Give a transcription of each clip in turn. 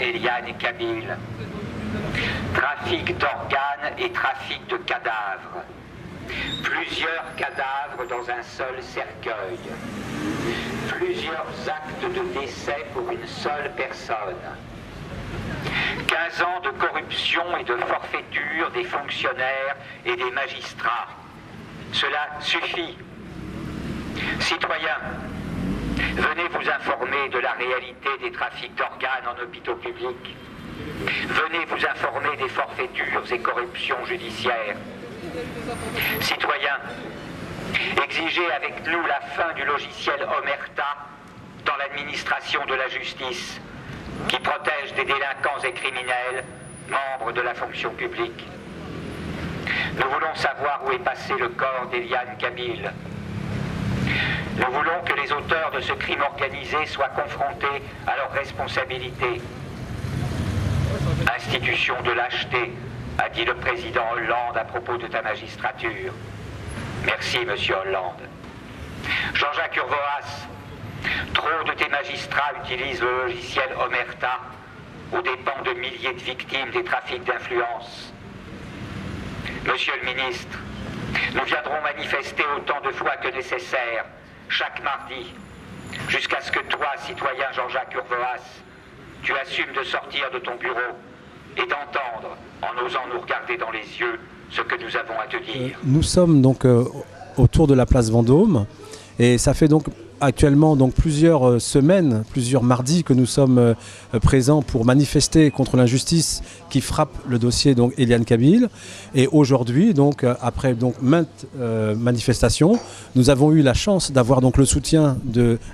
Eliane Kabyl. Trafic d'organes et trafic de cadavres. Plusieurs cadavres dans un seul cercueil. Plusieurs actes de décès pour une seule personne. 15 ans de corruption et de forfaiture des fonctionnaires et des magistrats. Cela suffit. Citoyens, venez vous informer de la réalité des trafics d'organes en hôpitaux publics. Venez vous informer des forfaitures et corruptions judiciaires. Citoyens, exigez avec nous la fin du logiciel Omerta dans l'administration de la justice, qui protège des délinquants et criminels, membres de la fonction publique. Nous voulons savoir où est passé le corps d'Eliane Kabyl. Nous voulons que les auteurs de ce crime organisé soient confrontés à leurs responsabilités. Institution de lâcheté, a dit le président Hollande à propos de ta magistrature. Merci, monsieur Hollande. Jean-Jacques Urvoas, trop de tes magistrats utilisent le logiciel Omerta aux dépens de milliers de victimes des trafics d'influence. Monsieur le ministre, nous viendrons manifester autant de fois que nécessaire, chaque mardi, jusqu'à ce que toi, citoyen Jean-Jacques Urvoas, tu assumes de sortir de ton bureau et d'entendre, en osant nous regarder dans les yeux, ce que nous avons à te dire. Nous sommes donc autour de la place Vendôme et ça fait donc actuellement donc plusieurs semaines, plusieurs mardis que nous sommes présents pour manifester contre l'injustice qui frappe le dossier donc Eliane Kabyl. Et aujourd'hui, donc après donc maintes manifestations, nous avons eu la chance d'avoir donc le soutien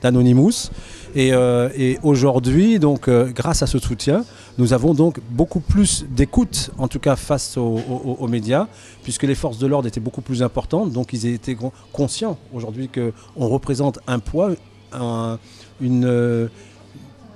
d'Anonymous. Et aujourd'hui, donc, grâce à ce soutien, nous avons donc beaucoup plus d'écoute, en tout cas face aux médias, puisque les forces de l'ordre étaient beaucoup plus importantes. Donc ils étaient conscients aujourd'hui qu'on représente un poids, une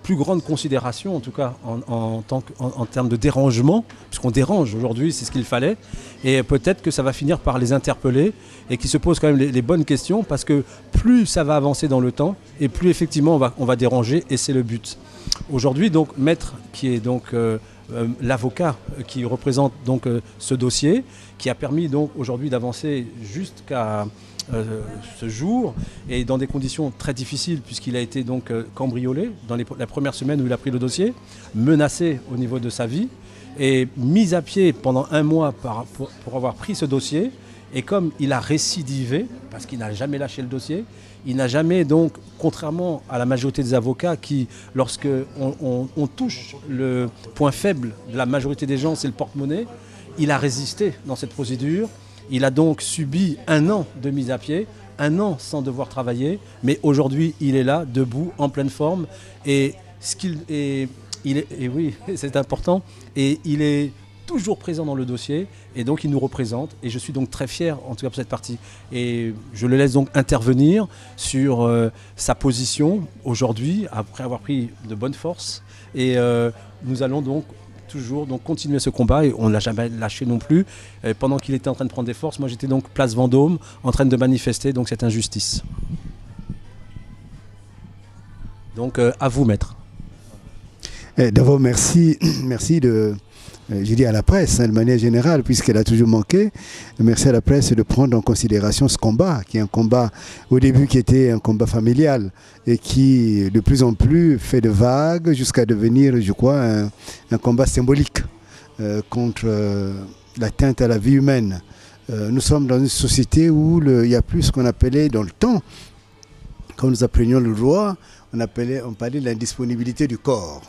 plus grande considération, en tout cas en termes de dérangement, puisqu'on dérange aujourd'hui, c'est ce qu'il fallait. Et peut-être que ça va finir par les interpeller et qu'ils se posent quand même les bonnes questions, parce que plus ça va avancer dans le temps et plus effectivement on va déranger, et c'est le but. Aujourd'hui, donc, Maître, qui est donc l'avocat qui représente donc ce dossier, qui a permis donc aujourd'hui d'avancer jusqu'à ce jour, et dans des conditions très difficiles, puisqu'il a été donc cambriolé dans la première semaine où il a pris le dossier, menacé au niveau de sa vie, et mis à pied pendant un mois pour avoir pris ce dossier. Et comme il a récidivé, parce qu'il n'a jamais lâché le dossier, il n'a jamais donc, contrairement à la majorité des avocats qui, lorsque on touche le point faible de la majorité des gens, c'est le porte-monnaie, il a résisté dans cette procédure. Il a donc subi 1 an de mise à pied, 1 an sans devoir travailler, mais aujourd'hui il est là, debout, en pleine forme, et oui, c'est important, et il est toujours présent dans le dossier, et donc il nous représente, et je suis donc très fier en tout cas pour cette partie, et je le laisse donc intervenir sur sa position aujourd'hui après avoir pris de bonnes forces, et nous allons donc toujours donc continuer ce combat, et on ne l'a jamais lâché non plus. Et pendant qu'il était en train de prendre des forces, moi j'étais donc place Vendôme en train de manifester donc cette injustice. Donc à vous, Maître. D'abord merci de je dis à la presse, de manière générale, puisqu'elle a toujours manqué. Merci à la presse de prendre en considération ce combat, qui est un combat, au début, qui était un combat familial, et qui, de plus en plus, fait de vagues, jusqu'à devenir, je crois, un combat symbolique contre l'atteinte à la vie humaine. Nous sommes dans une société où il y a plus ce qu'on appelait dans le temps, quand nous apprenions le droit, on parlait de l'indisponibilité du corps.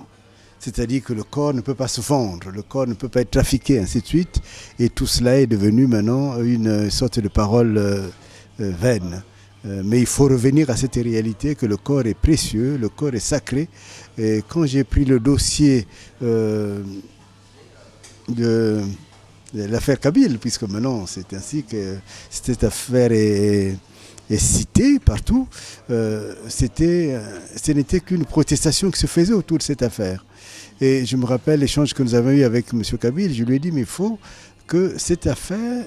C'est-à-dire que le corps ne peut pas se vendre, le corps ne peut pas être trafiqué, ainsi de suite. Et tout cela est devenu maintenant une sorte de parole vaine. Mais il faut revenir à cette réalité que le corps est précieux, le corps est sacré. Et quand j'ai pris le dossier de l'affaire Kabyl, puisque maintenant c'est ainsi que cette affaire est citée partout, ce n'était qu'une protestation qui se faisait autour de cette affaire. Et je me rappelle l'échange que nous avons eu avec M. Kabyl. Je lui ai dit, mais il faut que cette affaire,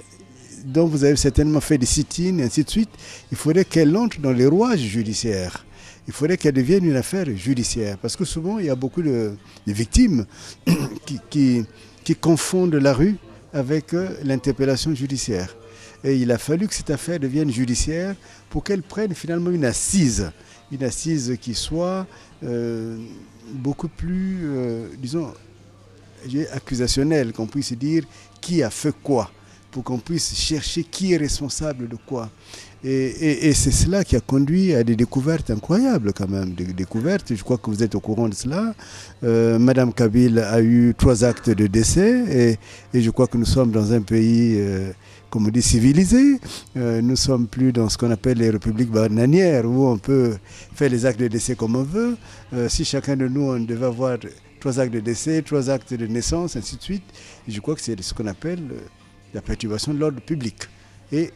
dont vous avez certainement fait des sit-ins et ainsi de suite, il faudrait qu'elle entre dans les rouages judiciaires. il faudrait qu'elle devienne une affaire judiciaire. Parce que souvent, il y a beaucoup de victimes qui confondent la rue avec l'interpellation judiciaire. Et il a fallu que cette affaire devienne judiciaire pour qu'elle prenne finalement une assise qui soit beaucoup plus, disons, accusationnelle, qu'on puisse dire qui a fait quoi, pour qu'on puisse chercher qui est responsable de quoi. Et c'est cela qui a conduit à des découvertes incroyables quand même, des découvertes, je crois que vous êtes au courant de cela. Madame Kabyle a eu 3 actes de décès et je crois que nous sommes dans un pays, comme on dit, civilisé. Nous ne sommes plus dans ce qu'on appelle les républiques bananières où on peut faire les actes de décès comme on veut. Si chacun de nous, on devait avoir 3 actes de décès, 3 actes de naissance, ainsi de suite, et je crois que c'est ce qu'on appelle la perturbation de l'ordre public. Et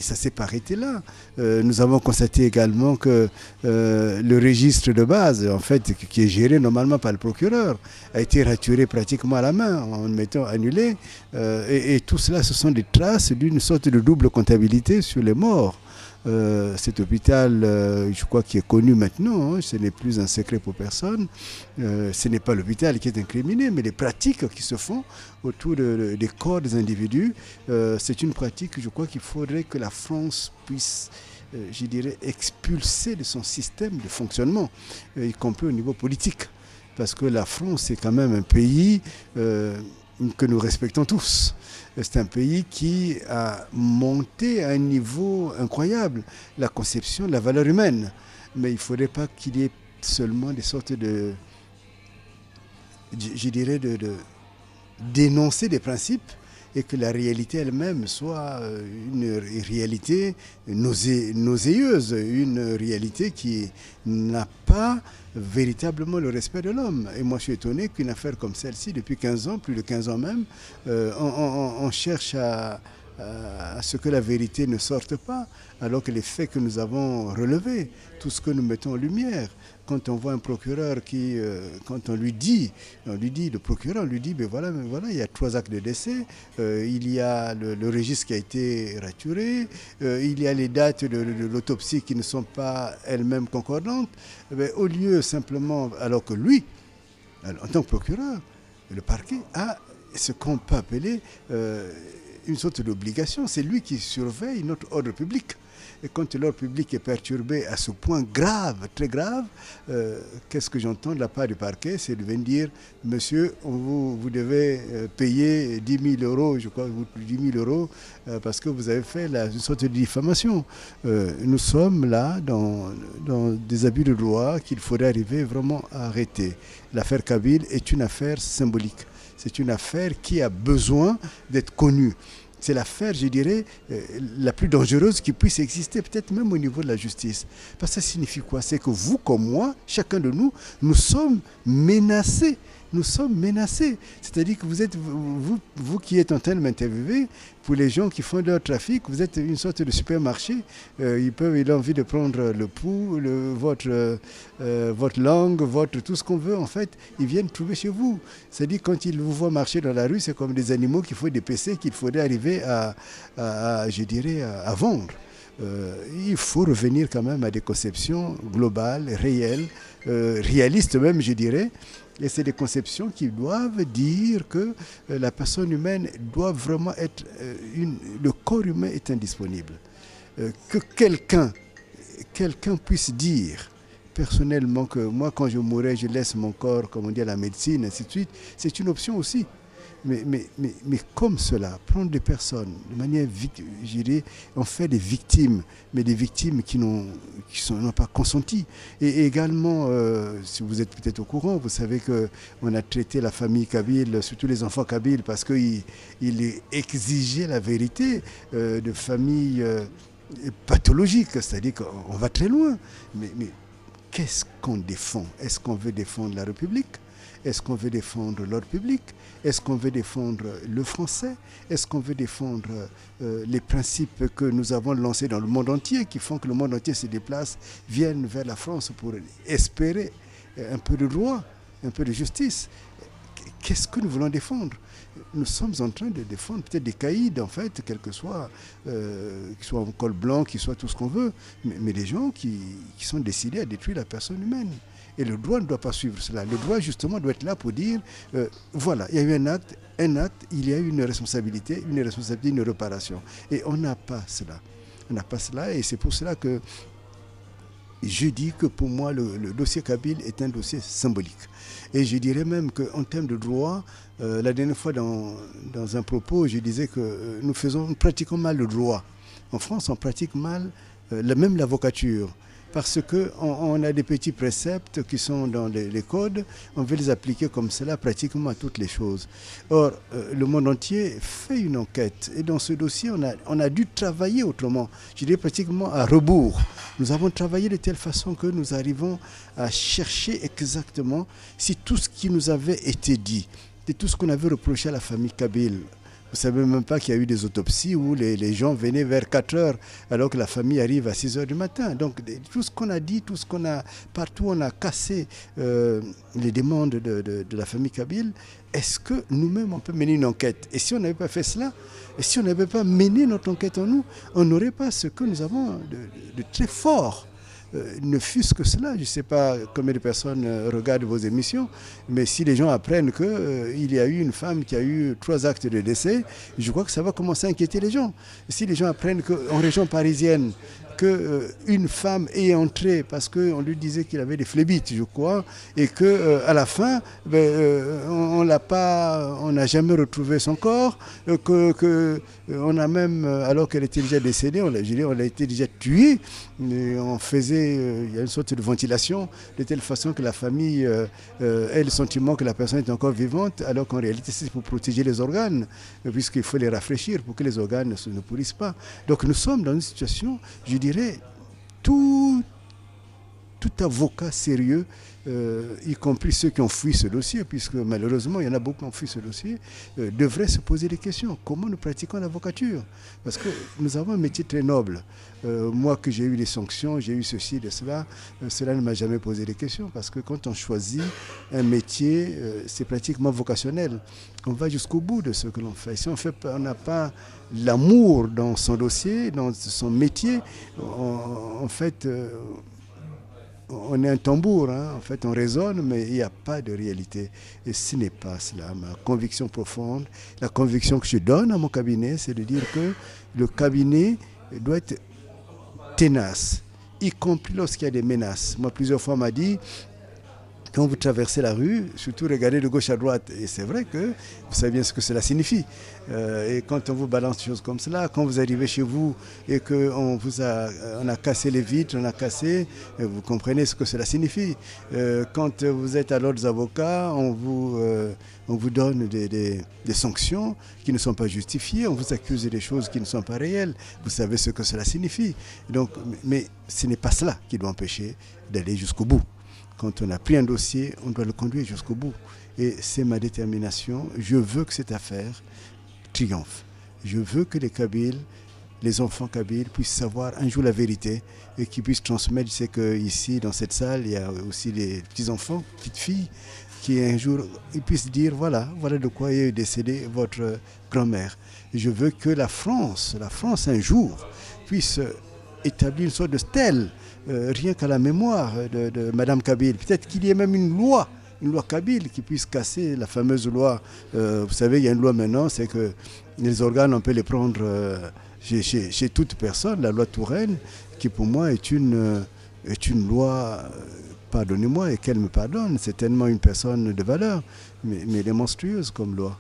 ça s'est pas arrêté là. Nous avons constaté également que le registre de base, en fait, qui est géré normalement par le procureur, a été raturé pratiquement à la main, en mettant annulé. Et tout cela, ce sont des traces d'une sorte de double comptabilité sur les morts. Cet hôpital, je crois, qui est connu maintenant, ce n'est plus un secret pour personne. Ce n'est pas l'hôpital qui est incriminé, mais les pratiques qui se font autour des corps des individus, c'est une pratique, je crois, qu'il faudrait que la France puisse, je dirais, expulser de son système de fonctionnement, y compris au niveau politique. Parce que la France, c'est quand même un pays que nous respectons tous. C'est un pays qui a monté à un niveau incroyable la conception de la valeur humaine. Mais il ne faudrait pas qu'il y ait seulement des sortes de, je dirais, de d'énoncer des principes et que la réalité elle-même soit une réalité nauséeuse, une réalité qui n'a pas véritablement le respect de l'homme. Et moi je suis étonné qu'une affaire comme celle-ci, depuis 15 ans, plus de 15 ans même, on cherche à ce que la vérité ne sorte pas, alors que les faits que nous avons relevés, tout ce que nous mettons en lumière, quand on voit un procureur qui, quand on lui dit, le procureur lui dit, mais voilà, il y a 3 actes de décès, il y a le registre qui a été raturé, il y a les dates de l'autopsie qui ne sont pas elles-mêmes concordantes, au lieu simplement, alors que lui, en tant que procureur, le parquet a ce qu'on peut appeler une sorte d'obligation, c'est lui qui surveille notre ordre public. Et quand l'ordre public est perturbé à ce point grave, très grave, qu'est-ce que j'entends de la part du parquet? C'est de venir dire, monsieur, vous devez payer 10 000 euros, je crois, 10 000 euros, parce que vous avez fait une sorte de diffamation. Nous sommes là dans des abus de droit qu'il faudrait arriver vraiment à arrêter. L'affaire Kabyle est une affaire symbolique. C'est une affaire qui a besoin d'être connue. C'est l'affaire, je dirais, la plus dangereuse qui puisse exister, peut-être même au niveau de la justice. Parce que ça signifie quoi? C'est que vous, comme moi, chacun de nous, nous sommes menacés. Nous sommes menacés. C'est-à-dire que vous êtes, vous qui êtes en train de m'interviewer, pour les gens qui font leur trafic, vous êtes une sorte de supermarché. Ils ont envie de prendre le pouls, votre langue, tout ce qu'on veut, en fait, ils viennent trouver chez vous. C'est-à-dire quand ils vous voient marcher dans la rue, c'est comme des animaux qu'il faut dépecer, qu'il faudrait arriver à vendre. Il faut revenir quand même à des conceptions globales, réelles, réalistes même, je dirais. Et c'est des conceptions qui doivent dire que la personne humaine doit vraiment être... le corps humain est indisponible. Que quelqu'un puisse dire personnellement que moi, quand je mourrai, je laisse mon corps, comme on dit à la médecine, ainsi de suite, c'est une option aussi. Mais comme cela, prendre des personnes de manière, je dirais, on fait des victimes, mais des victimes qui n'ont pas consenti. Et également, si vous êtes peut-être au courant, vous savez qu'on a traité la famille Kabyle, surtout les enfants Kabyle, parce qu'il exigeait la vérité de familles pathologiques, c'est-à-dire qu'on va très loin. Mais qu'est-ce qu'on défend? Est-ce qu'on veut défendre la République? Est-ce qu'on veut défendre l'ordre public? Est-ce qu'on veut défendre le français? Est-ce qu'on veut défendre les principes que nous avons lancés dans le monde entier, qui font que le monde entier se déplace, viennent vers la France pour espérer un peu de droit, un peu de justice? qu'est-ce que nous voulons défendre? Nous sommes en train de défendre peut-être des caïds, en fait, quel que soit, qu'ils soient en col blanc, qu'ils soient tout ce qu'on veut, mais des gens qui sont décidés à détruire la personne humaine. Et le droit ne doit pas suivre cela. Le droit, justement, doit être là pour dire, voilà, il y a eu un acte, il y a eu une responsabilité, une réparation. Et on n'a pas cela. On n'a pas cela, et c'est pour cela que je dis que pour moi, le dossier Kabyle est un dossier symbolique. Et je dirais même qu'en termes de droit, la dernière fois dans un propos, je disais que nous pratiquons mal le droit. En France, on pratique mal même l'avocature. Parce qu'on a des petits préceptes qui sont dans les codes, on veut les appliquer comme cela pratiquement à toutes les choses. Or, le monde entier fait une enquête. Et dans ce dossier, on a dû travailler autrement. Je dirais pratiquement à rebours. Nous avons travaillé de telle façon que nous arrivons à chercher exactement si tout ce qui nous avait été dit, et tout ce qu'on avait reproché à la famille Kabyle. Vous ne savez même pas qu'il y a eu des autopsies où les gens venaient vers 4 heures alors que la famille arrive à 6 heures du matin. Donc tout ce qu'on a dit, tout ce qu'on a, partout on a cassé les demandes de la famille Kabyle. Est-ce que nous-mêmes on peut mener une enquête? Et si on n'avait pas fait cela, et si on n'avait pas mené notre enquête en nous, on n'aurait pas ce que nous avons de très fort. Ne fût-ce que cela, je ne sais pas combien de personnes regardent vos émissions, mais si les gens apprennent qu'il y a eu une femme qui a eu 3 actes de décès, je crois que ça va commencer à inquiéter les gens. Si les gens apprennent qu'en région parisienne, qu'une femme est entrée parce qu'on lui disait qu'il avait des phlébites, je crois, et qu'à la fin, on n'a jamais retrouvé son corps, on a même, alors qu'elle était déjà décédée, on l'a été déjà tuée, il y a une sorte de ventilation, de telle façon que la famille ait le sentiment que la personne est encore vivante, alors qu'en réalité c'est pour protéger les organes, puisqu'il faut les rafraîchir pour que les organes ne pourrissent pas. Donc nous sommes dans une situation, je dirais, tout avocat sérieux, y compris ceux qui ont fui ce dossier, puisque malheureusement il y en a beaucoup qui ont fui ce dossier, devraient se poser des questions. Comment nous pratiquons l'avocature? Parce que nous avons un métier très noble. Moi que j'ai eu des sanctions, j'ai eu ceci, de cela, cela ne m'a jamais posé des questions, parce que quand on choisit un métier, c'est pratiquement vocationnel. On va jusqu'au bout de ce que l'on fait. Si on n'a pas l'amour dans son dossier, dans son métier, en fait... on est un tambour, hein. En fait on résonne, mais il n'y a pas de réalité. Et ce n'est pas cela. Ma conviction profonde, la conviction que je donne à mon cabinet, c'est de dire que le cabinet doit être tenace, y compris lorsqu'il y a des menaces. Moi, plusieurs fois, on m'a dit, quand vous traversez la rue, surtout regardez de gauche à droite. Et c'est vrai que vous savez bien ce que cela signifie. Et quand on vous balance des choses comme cela, quand vous arrivez chez vous et qu'on a cassé les vitres, on a cassé, vous comprenez ce que cela signifie. Quand vous êtes à l'ordre des avocats, on vous donne des sanctions qui ne sont pas justifiées, on vous accuse des choses qui ne sont pas réelles. Vous savez ce que cela signifie. Donc, mais ce n'est pas cela qui doit empêcher d'aller jusqu'au bout. Quand on a pris un dossier, on doit le conduire jusqu'au bout. Et c'est ma détermination. Je veux que cette affaire triomphe. Je veux que les Kabyles, les enfants kabyles, puissent savoir un jour la vérité et qu'ils puissent transmettre. Je sais qu'ici, dans cette salle, il y a aussi les petits-enfants, petites filles, qui un jour ils puissent dire voilà de quoi est décédée votre grand-mère. Je veux que la France un jour, puisse établir une sorte de stèle, rien qu'à la mémoire de Madame Kabyle. Peut-être qu'il y ait même une loi Kabyle qui puisse casser la fameuse loi. Vous savez, il y a une loi maintenant, c'est que les organes, on peut les prendre chez toute personne, la loi Touraine, qui pour moi est une loi, pardonnez-moi et qu'elle me pardonne, c'est tellement une personne de valeur, mais elle est monstrueuse comme loi.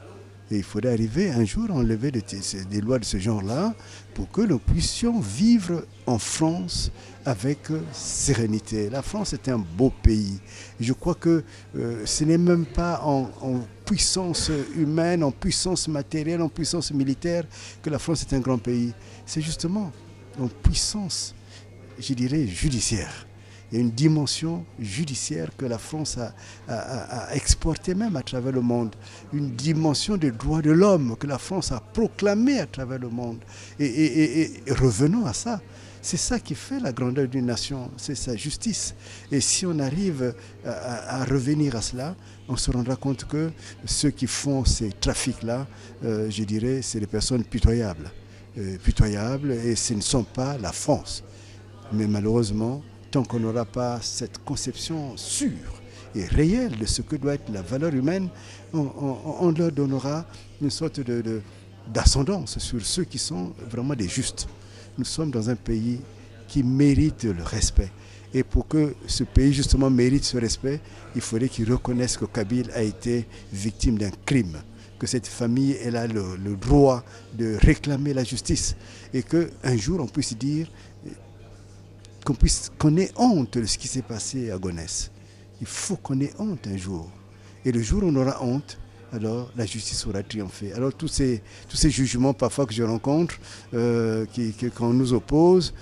Et il faudrait arriver un jour à enlever des lois de ce genre-là pour que nous puissions vivre en France avec sérénité. La France est un beau pays. Je crois que ce n'est même pas en puissance humaine, en puissance matérielle, en puissance militaire que la France est un grand pays. C'est justement en puissance, je dirais, judiciaire. Il y a une dimension judiciaire que la France a exportée même à travers le monde. Une dimension des droits de l'homme que la France a proclamée à travers le monde. Et revenons à ça. C'est ça qui fait la grandeur d'une nation, c'est sa justice. Et si on arrive à revenir à cela, on se rendra compte que ceux qui font ces trafics-là, je dirais, c'est des personnes pitoyables. Pitoyables, et ce ne sont pas la France. Mais malheureusement, tant qu'on n'aura pas cette conception sûre et réelle de ce que doit être la valeur humaine, on leur donnera une sorte d'ascendance sur ceux qui sont vraiment des justes. Nous sommes dans un pays qui mérite le respect. Et pour que ce pays justement mérite ce respect, il faudrait qu'il reconnaisse que Kabyle a été victime d'un crime, que cette famille elle a le droit de réclamer la justice, et qu'un jour on puisse dire qu'on ait honte de ce qui s'est passé à Gonesse. Il faut qu'on ait honte un jour. Et le jour où on aura honte, alors la justice aura triomphé. Alors tous ces jugements parfois que je rencontre, qu'on nous oppose,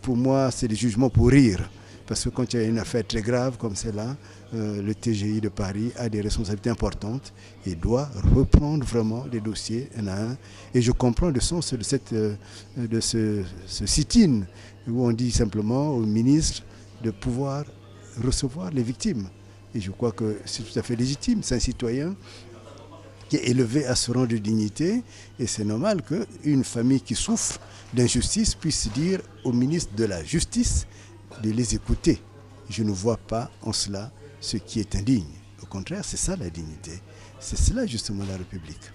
pour moi c'est des jugements pour rire. Parce que quand il y a une affaire très grave comme celle-là, le TGI de Paris a des responsabilités importantes et doit reprendre vraiment les dossiers un à un. Et je comprends le sens de ce sit-in où on dit simplement au ministre de pouvoir recevoir les victimes. Et je crois que c'est tout à fait légitime. C'est un citoyen qui est élevé à ce rang de dignité, et c'est normal qu'une famille qui souffre d'injustice puisse dire au ministre de la Justice de les écouter. Je ne vois pas en cela ce qui est indigne. Au contraire, c'est ça la dignité. C'est cela justement la République.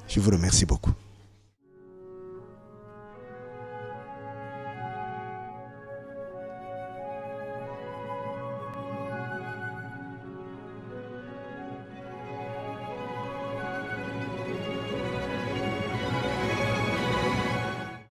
Je vous remercie beaucoup.